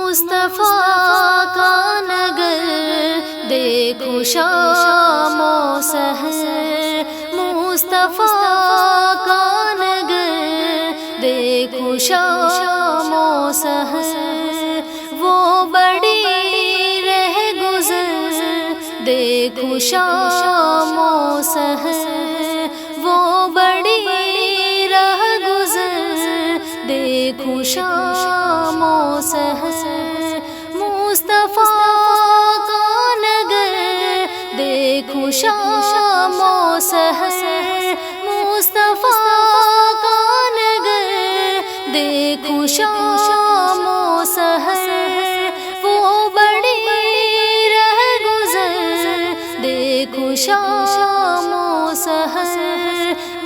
مصطفیٰ کا نگر دیکھو شام و سحر، مصطفیٰ کا نگر دیکھو شام و سحر، وہ بڑی رہ گزر دیکھو شام و سحر، وہ بڑی رہ گزر دیکھو شام و سحر، مصطفیٰ کا نگر دیکھو شام و سحر، مصطفیٰ کا نگر دیکھو شام و سحر، وہ بڑی رہ گزر دیکھو شام و سحر،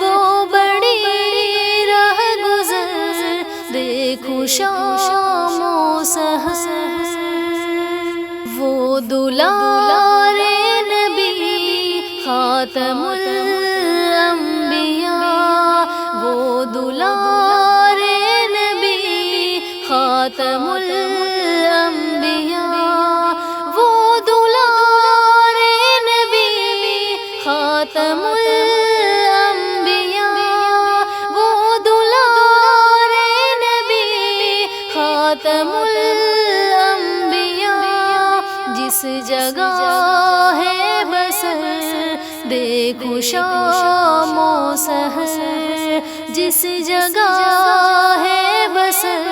وہ بڑی رہ گزر دیکھو شام و سحر، وہ دلال نبی خاتم الانبیاء، وہ دلال نبی خاتم الانبیاء، وہ دلال نبی خاتم الانبیاء، وہ دلال نبی خاتم الانبیاء، جس جگہ ہے بسر دیکھو شام و سحر، جس جگہ ہے بسر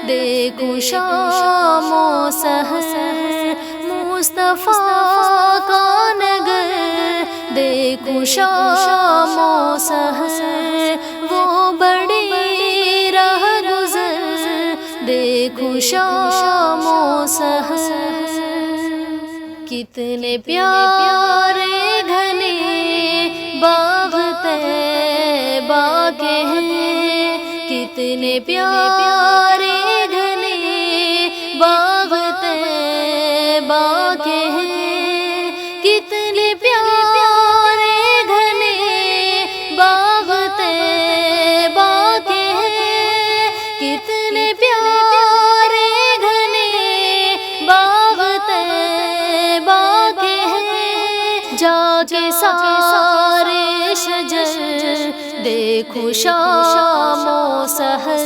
دیکھو شام و سحر، مصطفیٰ کا نگر دیکھو شام و سحر، وہ بڑی راہ گزر دیکھو شام و سحر، کتنے پیارے گھنے باغ طیبہ کے ہیں، کتنے پیارے گھنے باغ طیبہ کے ہیں، کتنے پیارے گھنے باغ طیبہ کے ہیں، کتنے پیارے گھنے باغ طیبہ کے ہیں، جا کے سارے شجر دیکھو شام و سحر،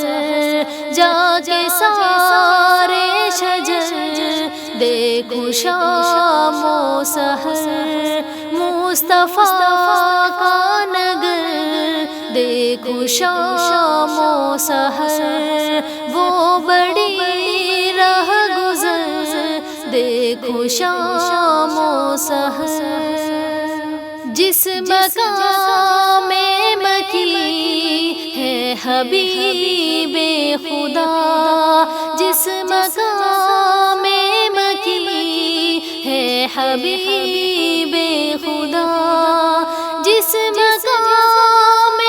جا کے سارے شجر دیکھو شام و سحر، مصطفیٰ کا نگر دیکھو شام و سحر، وہ بڑی راہ گزر دیکھو شام و سحر، جس مقام مکی ہے حبیب خدا، جس مقام مکی ہے حبیب خدا، جس مقام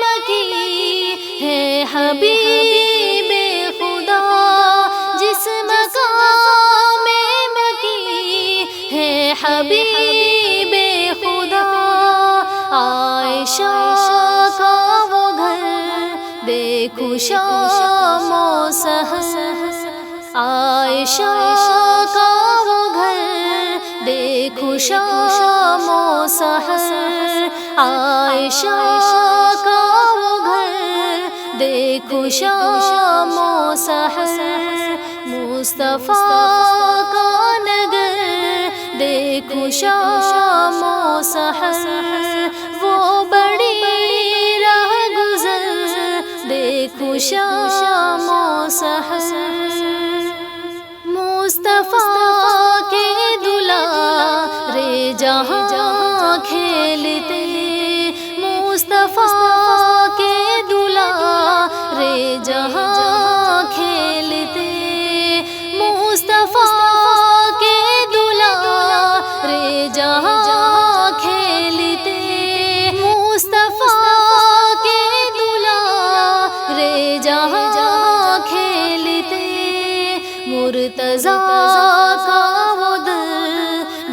مکی ہے حبیب خدا، جس مقام مکی ہے حبیب خدا، عائشہ کا وہ گھر دیکھو شام و سحر، عائشہ کا وہ گھر دیکھو شام و سحر، عائشہ کا وہ گھر دیکھو شام و سحر، مصطفیٰ کا نگر دیکھو شام و سحر، وہ بڑی راہ گزر دیکھو شام و سحر، مصطفیٰ کے دلال جہاں کھیلتے، مصطفیٰ کے دلال جہاں کھیلتے، مصطفیٰ کے دلال جہاں کھیلتے، مصطفیٰ کے دلال جہاں کھیلتے، مرتضیٰ کا وہ در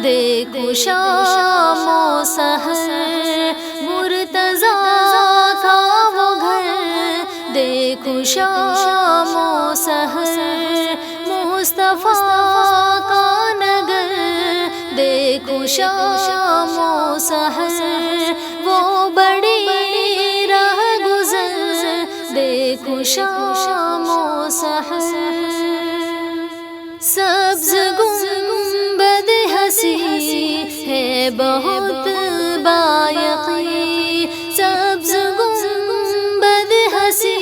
دیکھو شام و سحر، مرتضیٰ کا وہ گھر دیکھو شام و سحر، مصطفیٰ کا نگر دیکھو شام و سحر، وہ بڑی راہ گزر دیکھو شام و سحر۔ سبز گنبد حسی ہے بہت بایقین، سبز گنبد حسی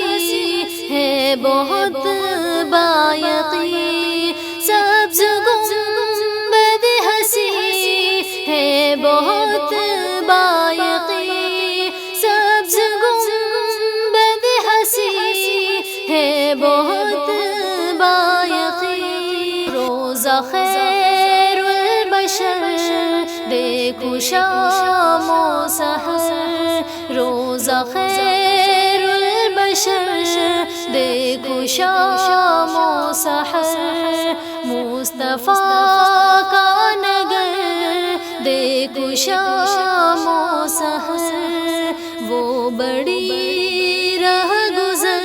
ہے بہت بایقین، سبز گنبد حسی ہے بہت بایقین، سبز گنبد حسی ہے بہت بایقین۔ روزہ خیر البشر دیکھو شام و سحر، روزہ خیر البشر دیکھو شام و سحر، مصطفیٰ کا نگر دیکھو شام و سحر، وہ بڑی راہ گزر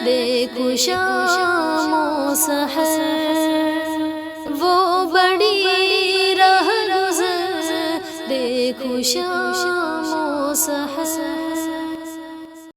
دیکھو شام و سحر۔